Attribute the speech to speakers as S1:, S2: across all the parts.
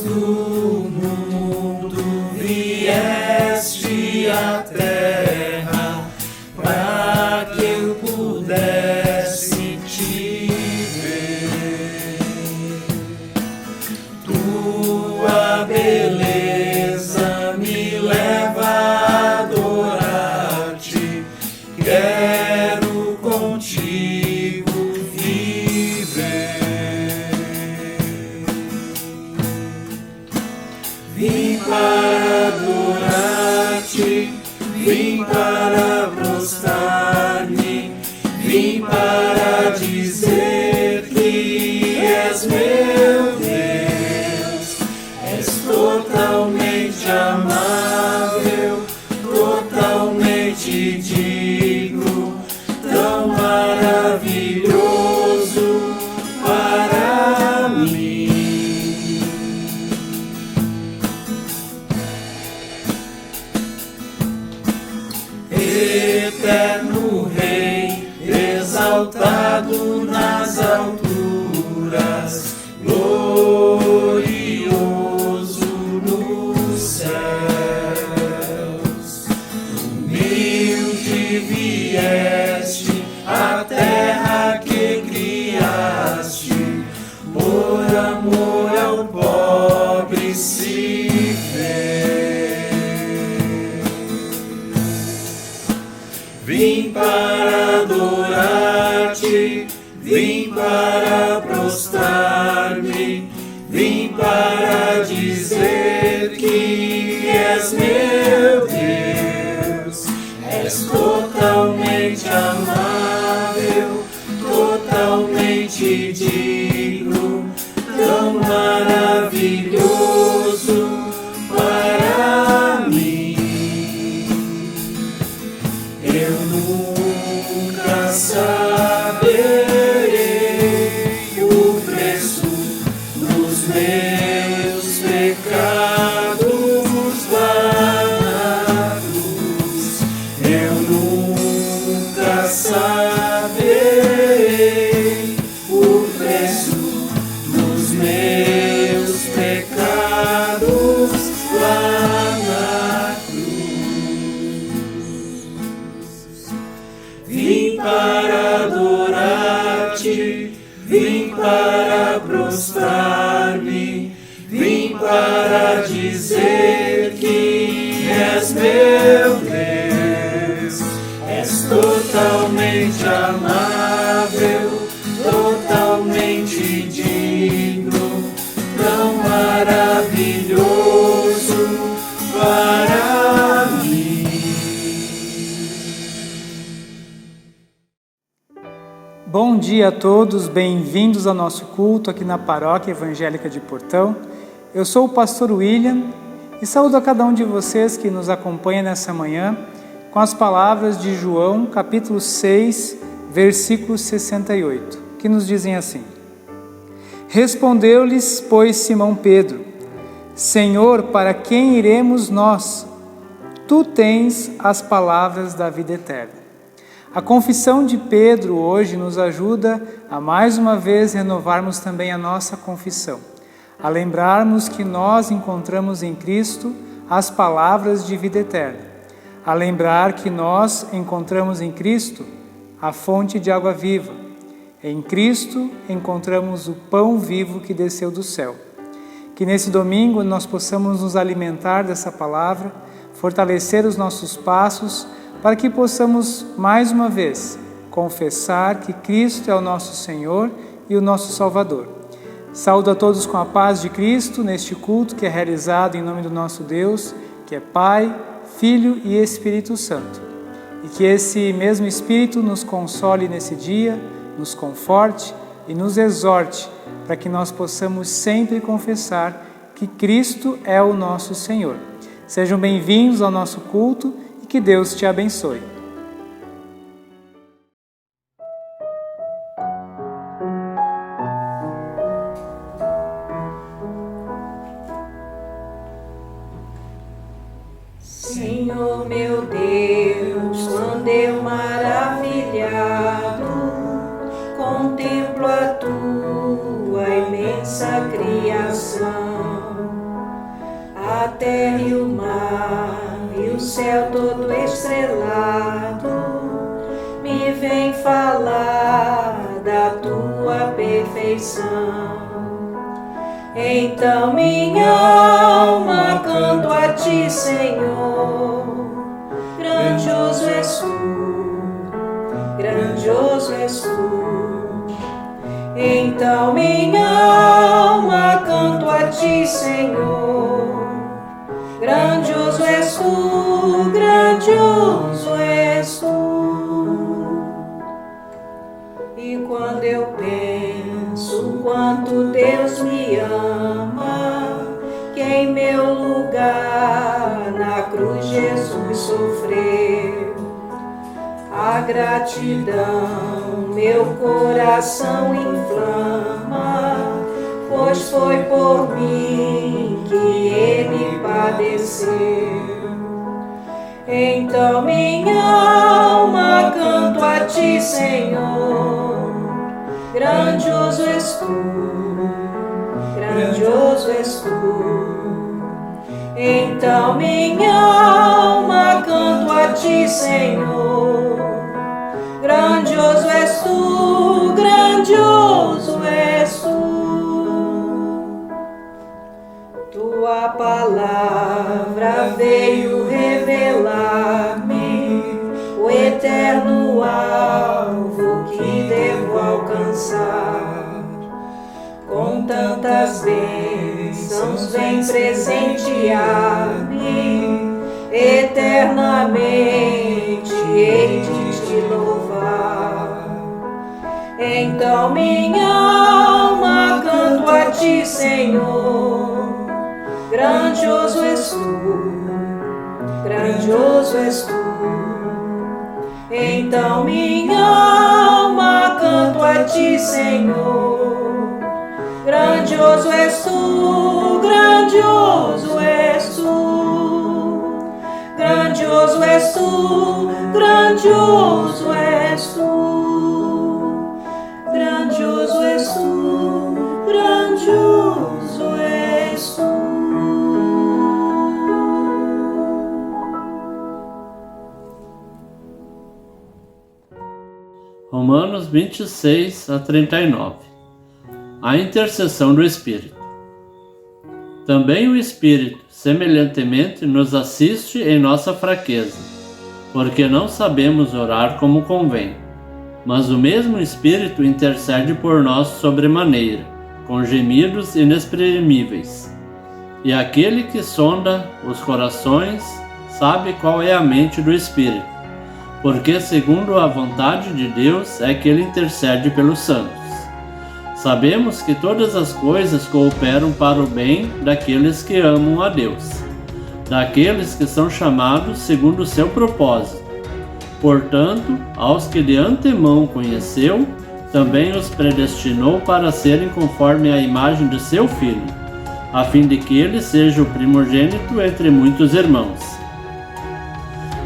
S1: do mundo vieste à terra para que eu pudesse te ver. Tua beleza me leva a adorar-te. Quero contigo viver. Vim para adorar-te, vim para prostrar-me, vim para dizer que és meu Deus. És totalmente amável, totalmente digno, tão maravilhoso para mim. Eterno Rei, exaltado nas alturas, glorioso nos céus. Humilde vieste à terra que criaste, por amor ao pobre se fez. Vim para adorar-te, vim para prostrar-me, vim para dizer que és meu Deus. És totalmente amável, totalmente digno, tão maravilhoso para mim. Eu nunca saberei o preço dos meus pecados lá na cruz. Eu nunca saberei o preço dos meus pecados lá na cruz. Vim para adorar-te, vim para prostrar-me, vim para dizer que és meu Deus. És totalmente amável, totalmente digno, tão maravilhoso para mim.
S2: Bom dia a todos, bem-vindos ao nosso culto aqui na Paróquia Evangélica de Portão. Eu sou o pastor William e saúdo a cada um de vocês que nos acompanha nessa manhã com as palavras de João, capítulo 6, versículo 68, que nos dizem assim: Respondeu-lhes, pois, Simão Pedro: Senhor, para quem iremos nós? Tu tens as palavras da vida eterna. A confissão de Pedro hoje nos ajuda a mais uma vez renovarmos também a nossa confissão, a lembrarmos que nós encontramos em Cristo as palavras de vida eterna, a lembrar que nós encontramos em Cristo a fonte de água viva. Em Cristo encontramos o pão vivo que desceu do céu. Que nesse domingo nós possamos nos alimentar dessa palavra, fortalecer os nossos passos, para que possamos, mais uma vez, confessar que Cristo é o nosso Senhor e o nosso Salvador. Saúdo a todos com a paz de Cristo neste culto que é realizado em nome do nosso Deus, que é Pai, Filho e Espírito Santo. E que esse mesmo Espírito nos console nesse dia, nos conforte e nos exorte, para que nós possamos sempre confessar que Cristo é o nosso Senhor. Sejam bem-vindos ao nosso culto e que Deus te abençoe.
S3: Senhor meu Deus, quando eu maravilhado contemplo a tua imensa criação, Então minha alma canto a ti, Senhor. Grandioso és tu, grandioso és tu. Então minha alma canto a ti, Senhor. Grandioso és tu, grandioso és tu. E quando eu penso quanto Deus me ama, que em meu lugar na cruz Jesus sofreu, a gratidão meu coração inflama, pois foi por mim que Ele padeceu. Então minha alma canto a ti, Senhor. Grandioso és tu, grandioso és tu. Então minha alma canto a ti, Senhor. Grandioso és tu, grandioso és tu. Tua palavra veio revelar-me o eterno alvo que devo alcançar. Com tantas bênçãos vem presentear-me, eternamente hei de te louvar. Então minha alma canto a ti, Senhor. Grandioso és tu, grandioso és tu. Então minha alma canto a ti, Senhor. Grandioso és tu, grandioso és tu. Grandioso és tu, grandioso és tu. Grandioso és tu, grandioso és tu.
S1: Romanos 26 a 39. A intercessão do Espírito. Também o Espírito, semelhantemente, nos assiste em nossa fraqueza, porque não sabemos orar como convém. Mas o mesmo Espírito intercede por nós sobremaneira, com gemidos inexprimíveis. E aquele que sonda os corações sabe qual é a mente do Espírito, porque segundo a vontade de Deus é que ele intercede pelos santos. Sabemos que todas as coisas cooperam para o bem daqueles que amam a Deus, daqueles que são chamados segundo o seu propósito. Portanto, aos que de antemão conheceu, também os predestinou para serem conforme a imagem de seu Filho, a fim de que ele seja o primogênito entre muitos irmãos.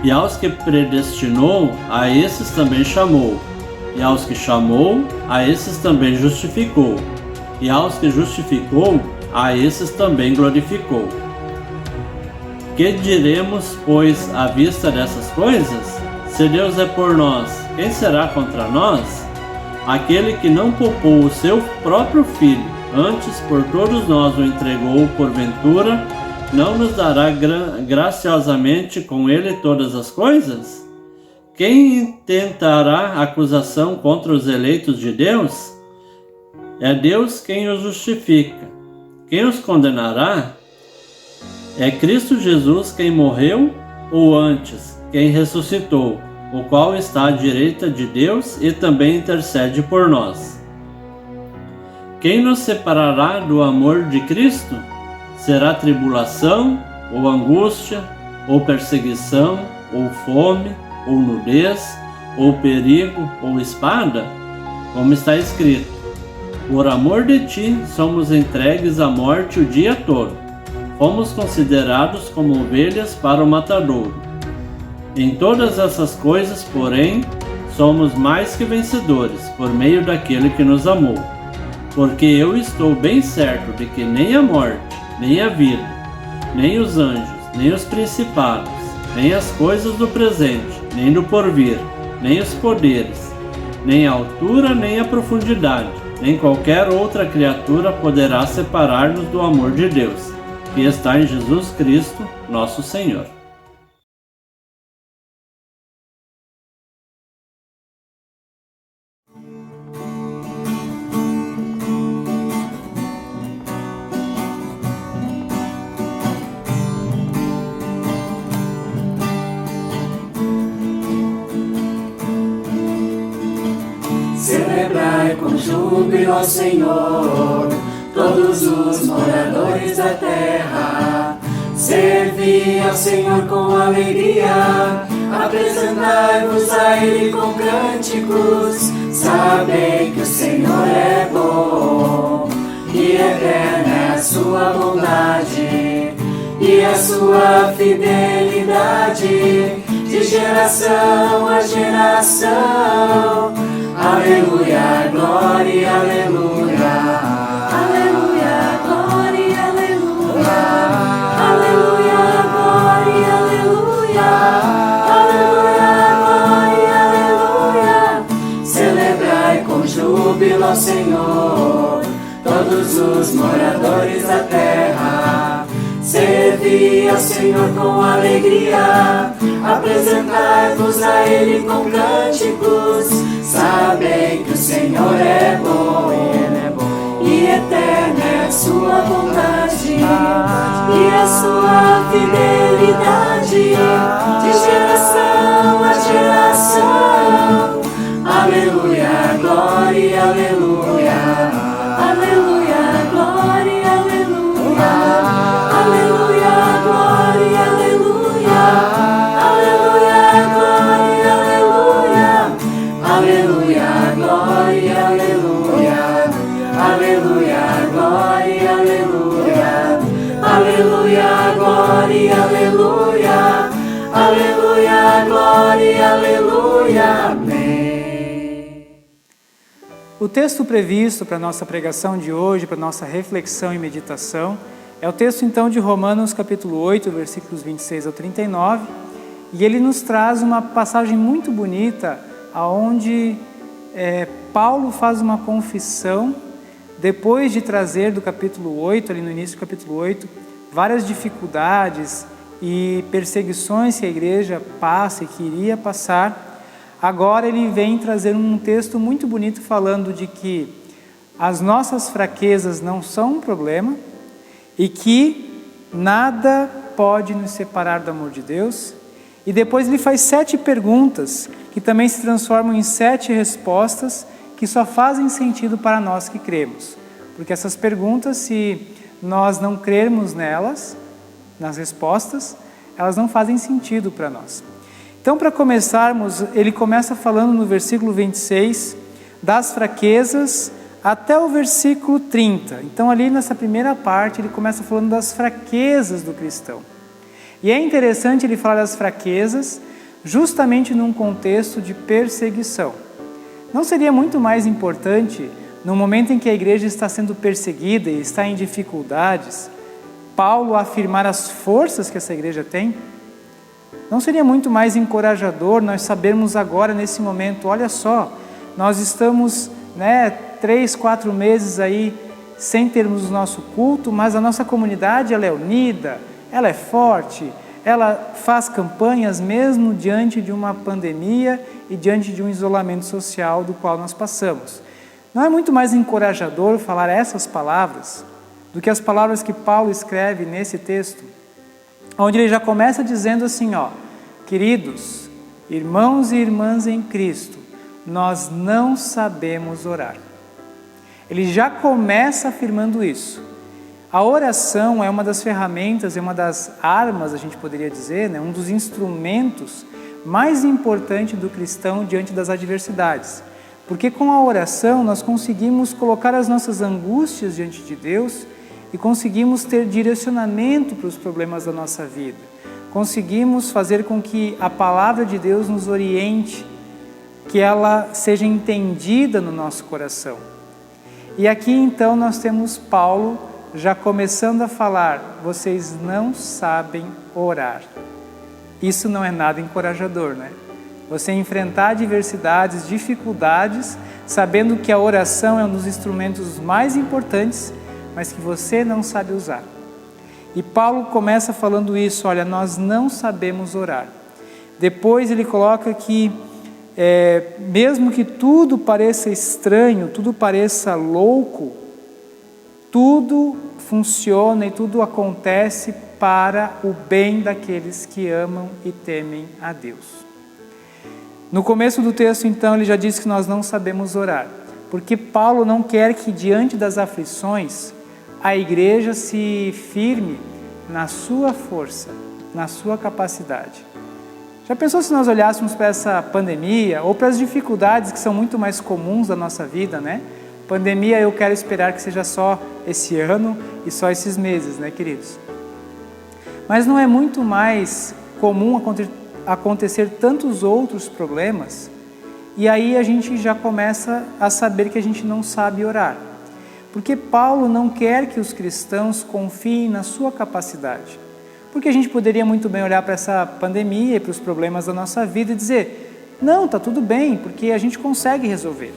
S1: E aos que predestinou, a esses também chamou. E aos que chamou, a esses também justificou. E aos que justificou, a esses também glorificou. Que diremos, pois, à vista dessas coisas? Se Deus é por nós, quem será contra nós? Aquele que não poupou o seu próprio Filho, antes por todos nós o entregou, porventura, não nos dará graciosamente com ele todas as coisas? Quem intentará acusação contra os eleitos de Deus? É Deus quem os justifica. Quem os condenará? É Cristo Jesus quem morreu, ou antes, quem ressuscitou, o qual está à direita de Deus e também intercede por nós. Quem nos separará do amor de Cristo? Será tribulação, ou angústia, ou perseguição, ou fome, ou nudez, ou perigo, ou espada? Como está escrito: por amor de ti somos entregues à morte o dia todo. Fomos considerados como ovelhas para o matadouro. Em todas essas coisas, porém, somos mais que vencedores, por meio daquele que nos amou. Porque eu estou bem certo de que nem a morte, nem a vida, nem os anjos, nem os principados, nem as coisas do presente, nem do porvir, nem os poderes, nem a altura, nem a profundidade, nem qualquer outra criatura poderá separar-nos do amor de Deus, que está em Jesus Cristo, nosso Senhor.
S3: Celebrai com júbilo ao Senhor, todos os moradores da terra. Servi ao Senhor com alegria, apresentai-vos a Ele com cânticos. Sabei que o Senhor é bom, e eterna é a sua bondade, e a sua fidelidade, de geração a geração. Aleluia, glória, aleluia. Aleluia, glória, aleluia. Aleluia, glória, aleluia. Aleluia, glória, aleluia. Celebrai com júbilo ao Senhor, todos os moradores da terra. Servi ao Senhor com alegria, apresentai-vos a Ele com cânticos. Sabem que o Senhor é bom, Ele é bom, e eterna é a sua bondade, e a sua fidelidade, de geração a geração. Aleluia, glória, aleluia. Aleluia, glória, aleluia. Aleluia, glória, aleluia. Aleluia, glória, aleluia. Aleluia, glória, aleluia. Aleluia, glória, aleluia. Aleluia, glória, aleluia. Aleluia, glória, aleluia. Amém.
S2: O texto previsto para a nossa pregação de hoje, para a nossa reflexão e meditação, é o texto então de Romanos capítulo 8, versículos 26 ao 39, e ele nos traz uma passagem muito bonita, onde Paulo faz uma confissão, depois de trazer do capítulo 8, ali no início do capítulo 8, várias dificuldades e perseguições que a igreja passa e que iria passar. Agora ele vem trazer um texto muito bonito falando de que as nossas fraquezas não são um problema e que nada pode nos separar do amor de Deus. E depois ele faz 7 perguntas que também se transformam em 7 respostas que só fazem sentido para nós que cremos. Porque essas perguntas, se nós não crermos nelas, nas respostas, elas não fazem sentido para nós. Então, para começarmos, ele começa falando no versículo 26 das fraquezas até o versículo 30. Então, ali nessa primeira parte, ele começa falando das fraquezas do cristão. E é interessante ele falar das fraquezas justamente num contexto de perseguição. Não seria muito mais importante, no momento em que a igreja está sendo perseguida e está em dificuldades, Paulo afirmar as forças que essa igreja tem? Não seria muito mais encorajador nós sabermos agora, nesse momento, olha só, nós estamos 3, 4 meses aí sem termos o nosso culto, mas a nossa comunidade ela é unida, ela é forte, ela faz campanhas mesmo diante de uma pandemia e diante de um isolamento social do qual nós passamos. Não é muito mais encorajador falar essas palavras do que as palavras que Paulo escreve nesse texto, onde ele já começa dizendo assim, queridos, irmãos e irmãs em Cristo, nós não sabemos orar. Ele já começa afirmando isso. A oração é uma das ferramentas, é uma das armas, a gente poderia dizer, um dos instrumentos mais importantes do cristão diante das adversidades. Porque com a oração nós conseguimos colocar as nossas angústias diante de Deus e conseguimos ter direcionamento para os problemas da nossa vida. Conseguimos fazer com que a palavra de Deus nos oriente, que ela seja entendida no nosso coração. E aqui então nós temos Paulo já começando a falar, vocês não sabem orar. Isso não é nada encorajador, né? Você enfrentar adversidades, dificuldades, sabendo que a oração é um dos instrumentos mais importantes, mas que você não sabe usar. E Paulo começa falando isso, olha, nós não sabemos orar. Depois ele coloca que, mesmo que tudo pareça estranho, tudo pareça louco, tudo funciona e tudo acontece para o bem daqueles que amam e temem a Deus. No começo do texto, então, ele já diz que nós não sabemos orar, porque Paulo não quer que, diante das aflições, a igreja se firme na sua força, na sua capacidade. Já pensou se nós olhássemos para essa pandemia ou para as dificuldades que são muito mais comuns da nossa vida, né? Pandemia eu quero esperar que seja só esse ano e só esses meses, né, queridos? Mas não é muito mais comum acontecer tantos outros problemas, e aí a gente já começa a saber que a gente não sabe orar. Porque Paulo não quer que os cristãos confiem na sua capacidade. Porque a gente poderia muito bem olhar para essa pandemia e para os problemas da nossa vida e dizer, não, está tudo bem, porque a gente consegue resolver.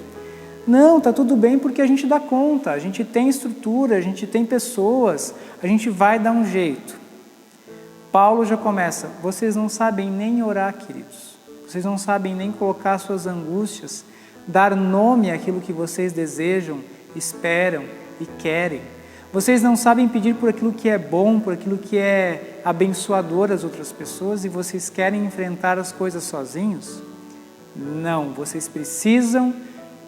S2: Não, está tudo bem porque a gente dá conta, a gente tem estrutura, a gente tem pessoas, a gente vai dar um jeito. Paulo já começa, vocês não sabem nem orar, queridos. Vocês não sabem nem colocar suas angústias, dar nome àquilo que vocês desejam, esperam e querem. Vocês não sabem pedir por aquilo que é bom, por aquilo que é abençoador às outras pessoas, e vocês querem enfrentar as coisas sozinhos? Não, vocês precisam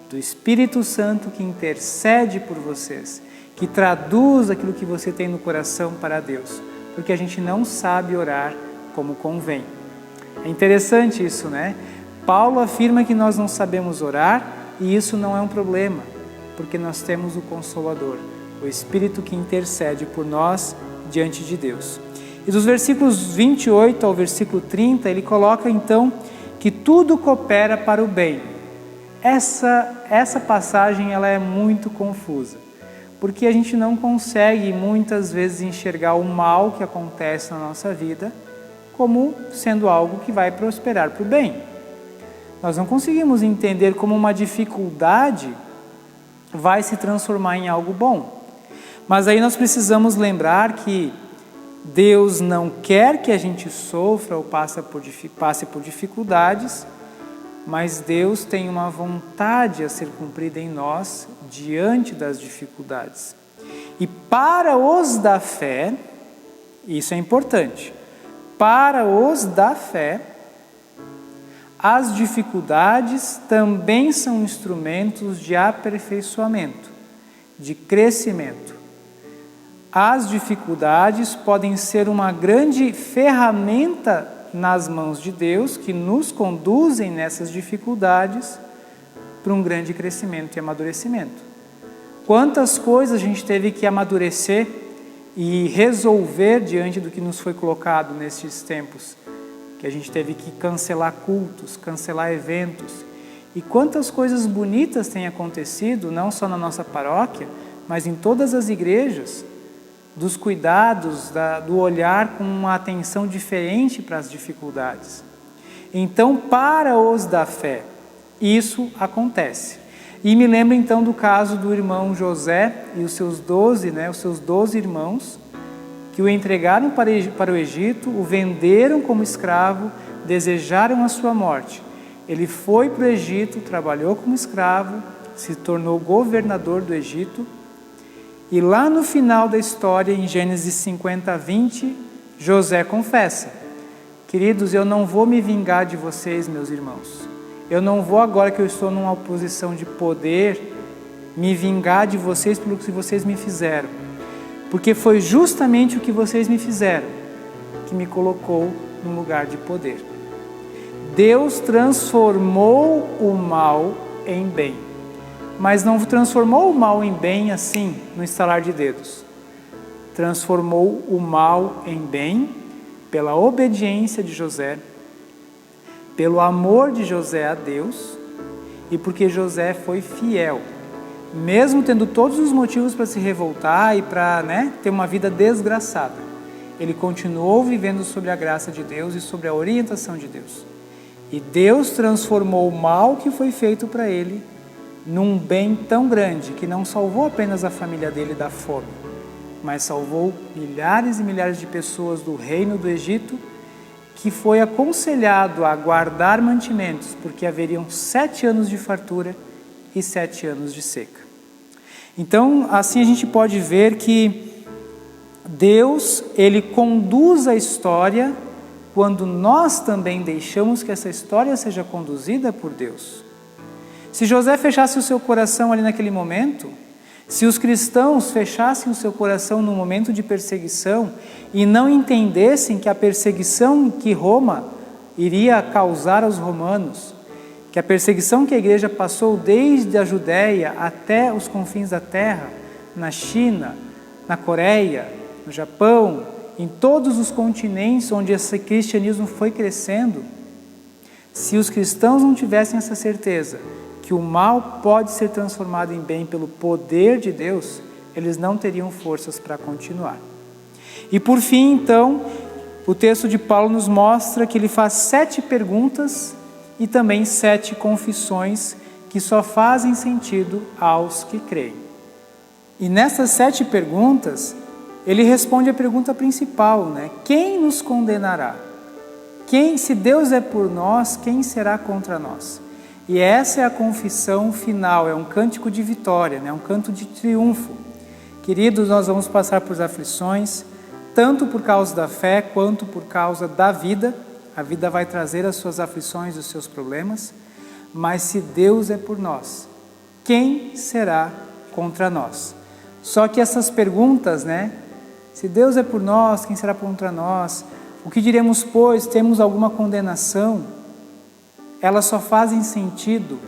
S2: do Espírito Santo que intercede por vocês, que traduz aquilo que você tem no coração para Deus, porque a gente não sabe orar como convém. É interessante isso, né? Paulo afirma que nós não sabemos orar e isso não é um problema, porque nós temos o Consolador, o Espírito que intercede por nós diante de Deus. E dos versículos 28 ao versículo 30, ele coloca então que tudo coopera para o bem. Essa passagem ela é muito confusa, porque a gente não consegue muitas vezes enxergar o mal que acontece na nossa vida como sendo algo que vai prosperar para o bem. Nós não conseguimos entender como uma dificuldade vai se transformar em algo bom. Mas aí nós precisamos lembrar que Deus não quer que a gente sofra ou passe por dificuldades, mas Deus tem uma vontade a ser cumprida em nós diante das dificuldades. E para os da fé, isso é importante, para os da fé, as dificuldades também são instrumentos de aperfeiçoamento, de crescimento. As dificuldades podem ser uma grande ferramenta nas mãos de Deus, que nos conduzem nessas dificuldades para um grande crescimento e amadurecimento. Quantas coisas a gente teve que amadurecer e resolver diante do que nos foi colocado nestes tempos, que a gente teve que cancelar cultos, cancelar eventos. E quantas coisas bonitas têm acontecido, não só na nossa paróquia, mas em todas as igrejas, dos cuidados, do olhar com uma atenção diferente para as dificuldades. Então, para os da fé, isso acontece. E me lembro então do caso do irmão José e os seus 12 irmãos, que o entregaram para o Egito, o venderam como escravo, desejaram a sua morte. Ele foi para o Egito, trabalhou como escravo, se tornou governador do Egito, e lá no final da história, em Gênesis 50, 20, José confessa: queridos, eu não vou me vingar de vocês, meus irmãos. Eu não vou, agora que eu estou numa posição de poder, me vingar de vocês pelo que vocês me fizeram. Porque foi justamente o que vocês me fizeram que me colocou num lugar de poder. Deus transformou o mal em bem. Mas não transformou o mal em bem assim, no estalar de dedos. Transformou o mal em bem pela obediência de José, pelo amor de José a Deus e porque José foi fiel. Mesmo tendo todos os motivos para se revoltar e para ter uma vida desgraçada, ele continuou vivendo sob a graça de Deus e sob a orientação de Deus. E Deus transformou o mal que foi feito para ele num bem tão grande que não salvou apenas a família dele da fome, mas salvou milhares e milhares de pessoas do reino do Egito, que foi aconselhado a guardar mantimentos, porque haveriam 7 anos de fartura e 7 anos de seca. Então, assim a gente pode ver que Deus, Ele conduz a história quando nós também deixamos que essa história seja conduzida por Deus. Se José fechasse o seu coração ali naquele momento, se os cristãos fechassem o seu coração no momento de perseguição e não entendessem que a perseguição que Roma iria causar aos romanos, que a perseguição que a igreja passou desde a Judéia até os confins da terra, na China, na Coreia, no Japão, em todos os continentes onde esse cristianismo foi crescendo, se os cristãos não tivessem essa certeza que o mal pode ser transformado em bem pelo poder de Deus, eles não teriam forças para continuar. E por fim, então, o texto de Paulo nos mostra que ele faz 7 perguntas e também 7 confissões que só fazem sentido aos que creem. E nessas 7 perguntas, ele responde a pergunta principal, né? Quem nos condenará? Se Deus é por nós, quem será contra nós? E essa é a confissão final, é um cântico de vitória, né? Um canto de triunfo. Queridos, nós vamos passar por aflições, tanto por causa da fé, quanto por causa da vida. A vida vai trazer as suas aflições e os seus problemas. Mas se Deus é por nós, quem será contra nós? Só que essas perguntas, né? Se Deus é por nós, quem será contra nós? O que diremos, pois, temos alguma condenação? Elas só fazem sentido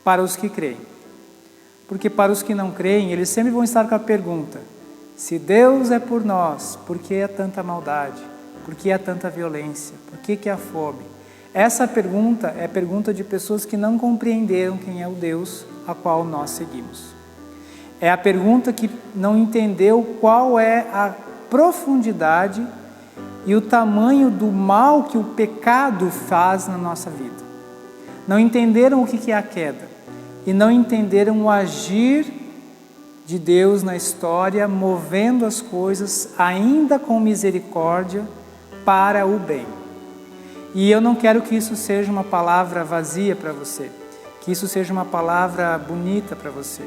S2: para os que creem. Porque para os que não creem, eles sempre vão estar com a pergunta: se Deus é por nós, por que há tanta maldade? Por que há tanta violência? Por que há fome? Essa pergunta é a pergunta de pessoas que não compreenderam quem é o Deus a qual nós seguimos. É a pergunta que não entendeu qual é a profundidade e o tamanho do mal que o pecado faz na nossa vida. Não entenderam o que é a queda e não entenderam o agir de Deus na história, movendo as coisas ainda com misericórdia para o bem. E eu não quero que isso seja uma palavra vazia para você, que isso seja uma palavra bonita para você,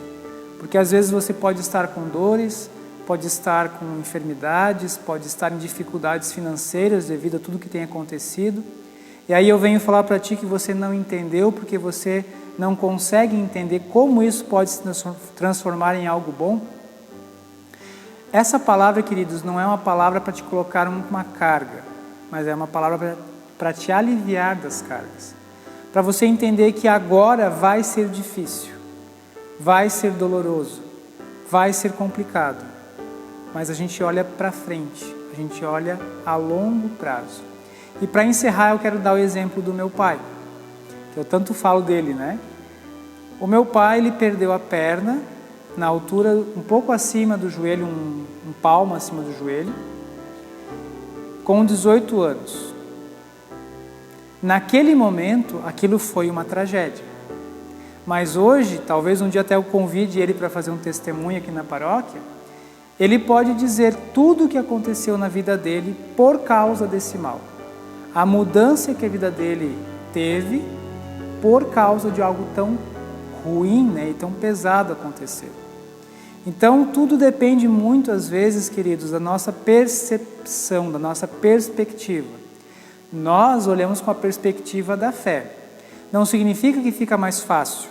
S2: porque às vezes você pode estar com dores, pode estar com enfermidades, pode estar em dificuldades financeiras devido a tudo que tem acontecido. E aí eu venho falar para ti que você não entendeu, porque você não consegue entender como isso pode se transformar em algo bom. Essa palavra, queridos, não é uma palavra para te colocar uma carga, mas é uma palavra para te aliviar das cargas. Para você entender que agora vai ser difícil, vai ser doloroso, vai ser complicado. Mas a gente olha para frente, a gente olha a longo prazo. E para encerrar, eu quero dar o exemplo do meu pai, que eu tanto falo dele, né? O meu pai, ele perdeu a perna na altura um pouco acima do joelho, um palmo acima do joelho, com 18 anos. Naquele momento, aquilo foi uma tragédia. Mas hoje, talvez um dia até eu convide ele para fazer um testemunho aqui na paróquia, ele pode dizer tudo o que aconteceu na vida dele por causa desse mal. A mudança que a vida dele teve por causa de algo tão ruim, né, e tão pesado aconteceu. Então, tudo depende muito, às vezes, queridos, da nossa percepção, da nossa perspectiva. Nós olhamos com a perspectiva da fé. Não significa que fica mais fácil,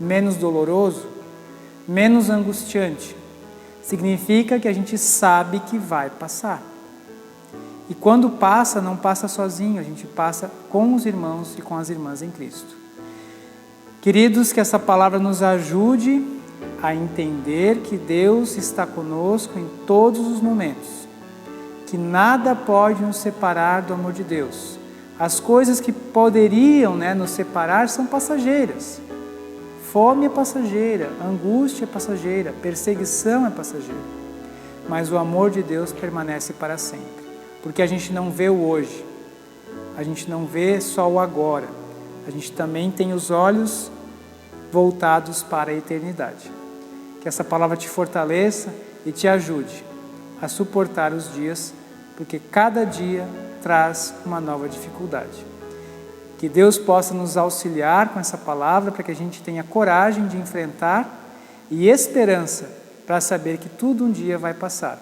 S2: menos doloroso, menos angustiante. Significa que a gente sabe que vai passar. E quando passa, não passa sozinho, a gente passa com os irmãos e com as irmãs em Cristo. Queridos, que essa palavra nos ajude a entender que Deus está conosco em todos os momentos, que nada pode nos separar do amor de Deus. As coisas que poderiam, nos separar são passageiras. Fome é passageira, angústia é passageira, perseguição é passageira. Mas o amor de Deus permanece para sempre. Porque a gente não vê o hoje, a gente não vê só o agora. A gente também tem os olhos voltados para a eternidade. Que essa palavra te fortaleça e te ajude a suportar os dias, porque cada dia traz uma nova dificuldade. Que Deus possa nos auxiliar com essa palavra para que a gente tenha coragem de enfrentar e esperança para saber que tudo um dia vai passar,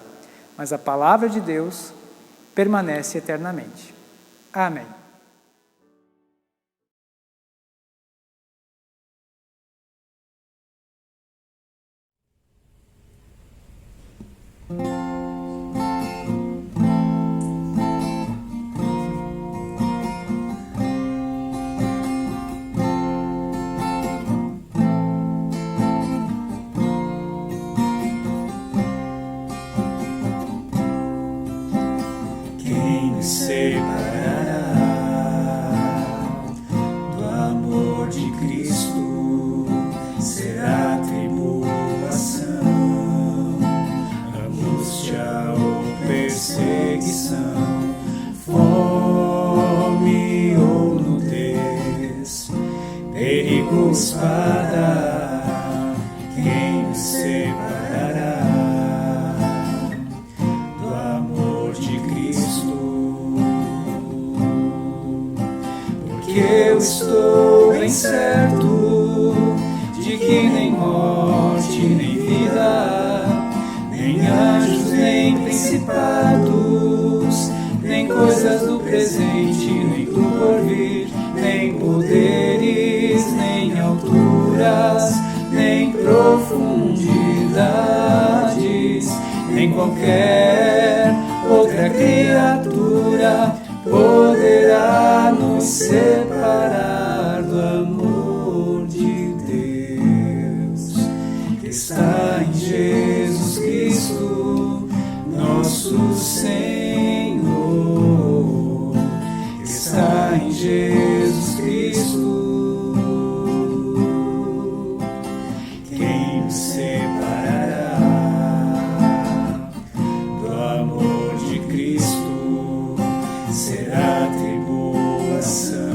S2: mas a palavra de Deus permanece eternamente. Amém.
S3: Quem me separará do amor de Cristo? Será tribulação, angústia ou perseguição, fome ou nudez, perigo ou espada? Quem me separará do amor de Cristo? Porque eu estou bem certo de que nem morte, nem vida, nem anjos, nem principados, nem coisas do presente, nem do porvir, nem poderes, nem alturas, nem profundidades, nem qualquer outra criatura poderá nos separar do amor de Deus que está em Jesus Cristo, nosso Senhor, que está em Jesus Cristo. Quem me separará do amor de Cristo? Será tribulação,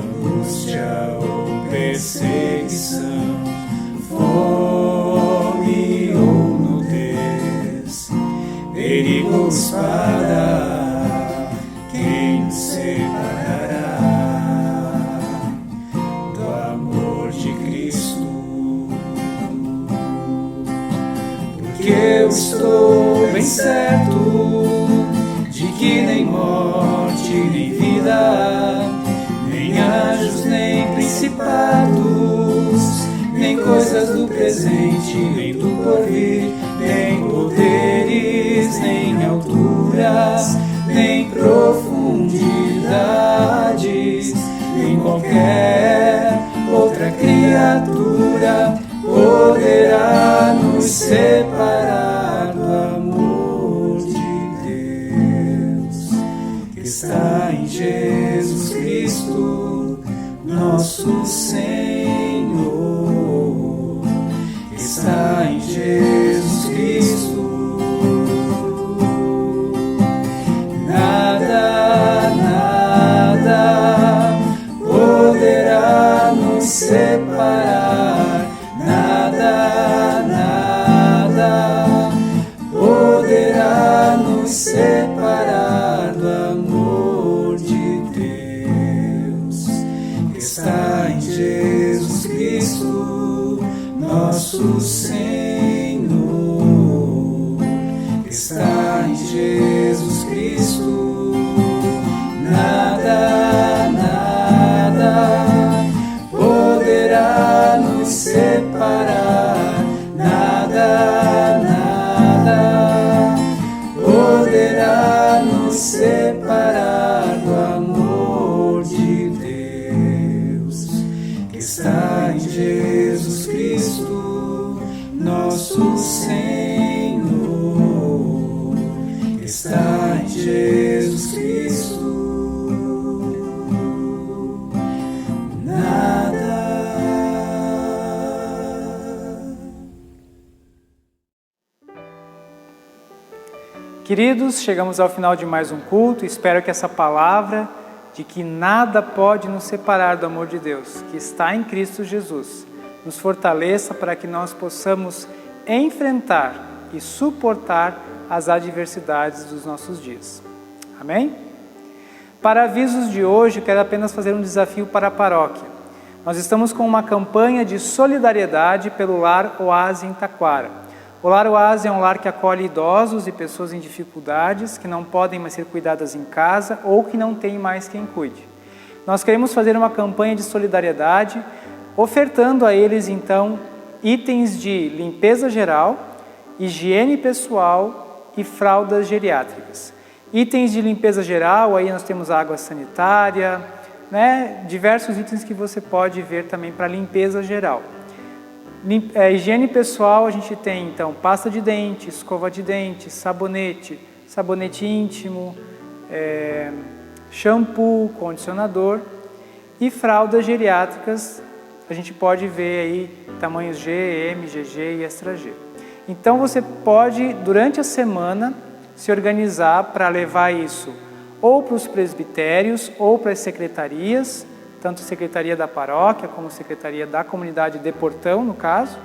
S3: angústia ou perseguição, fome ou nudez, perigo ou espada? Quem me separará do amor de Cristo? Porque eu estou bem certo de que nem morte, nem vida, nem anjos, nem principados, nem coisas do presente, nem do porvir, nem poderes, nem alturas, nem profundidades, nem qualquer outra criatura poderá nos separar do amor de Deus que está em Jesus Cristo, nosso Senhor, que está em Jesus Cristo. Nada poderá nos separar, nada poderá nos separar do amor de Deus que está em Jesus Cristo, nosso Senhor, que está em Jesus Cristo. Nada poderá nos separar, nada poderá nos separar do amor de Deus que está em Jesus Cristo, nosso Senhor, que está em Jesus Cristo.
S2: Queridos, chegamos ao final de mais um culto. Espero que essa palavra de que nada pode nos separar do amor de Deus, que está em Cristo Jesus, nos fortaleça para que nós possamos enfrentar e suportar as adversidades dos nossos dias. Amém? Para avisos de hoje, quero apenas fazer um desafio para a paróquia. Nós estamos com uma campanha de solidariedade pelo Lar Oásis em Taquara. O Lar Oásis é um lar que acolhe idosos e pessoas em dificuldades, que não podem mais ser cuidadas em casa ou que não tem mais quem cuide. Nós queremos fazer uma campanha de solidariedade, ofertando a eles, então, itens de limpeza geral, higiene pessoal e fraldas geriátricas. Itens de limpeza geral, aí nós temos água sanitária, diversos itens que você pode ver também para limpeza geral. Higiene pessoal, a gente tem então pasta de dente, escova de dente, sabonete íntimo, shampoo, condicionador e fraldas geriátricas, a gente pode ver aí tamanhos G, M, GG e extra G. Então você pode, durante a semana, se organizar para levar isso ou para os presbitérios ou para as secretarias, tanto Secretaria da Paróquia como Secretaria da Comunidade de Portão, no caso,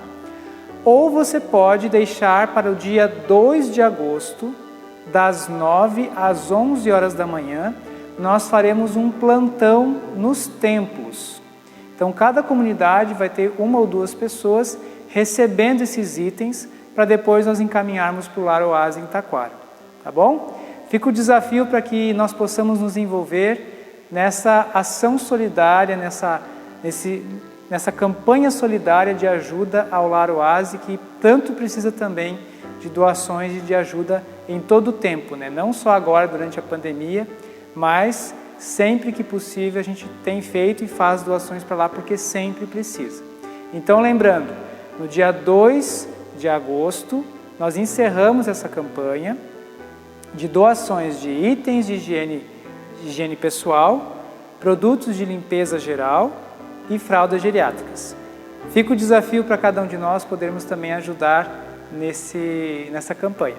S2: ou você pode deixar para o dia 2 de agosto, das 9 às 11 horas da manhã, nós faremos um plantão nos templos. Então, cada comunidade vai ter 1 ou 2 pessoas recebendo esses itens para depois nós encaminharmos para o Lar Oásis em Taquara, tá bom? Fica o desafio para que nós possamos nos envolver nessa ação solidária, nessa campanha solidária de ajuda ao Lar Oásis, que tanto precisa também de doações e de ajuda em todo o tempo, não só agora durante a pandemia, mas sempre que possível a gente tem feito e faz doações para lá, porque sempre precisa. Então, lembrando, no dia 2 de agosto, nós encerramos essa campanha de doações de itens de higiene pessoal, produtos de limpeza geral e fraldas geriátricas. Fica o desafio para cada um de nós podermos também ajudar nessa campanha.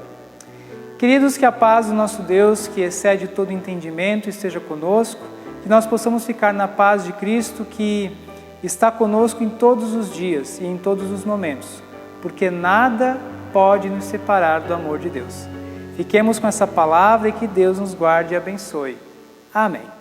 S2: Queridos, que a paz do nosso Deus, que excede todo entendimento, esteja conosco, que nós possamos ficar na paz de Cristo, que está conosco em todos os dias e em todos os momentos, porque nada pode nos separar do amor de Deus. Fiquemos com essa palavra e que Deus nos guarde e abençoe. Amém.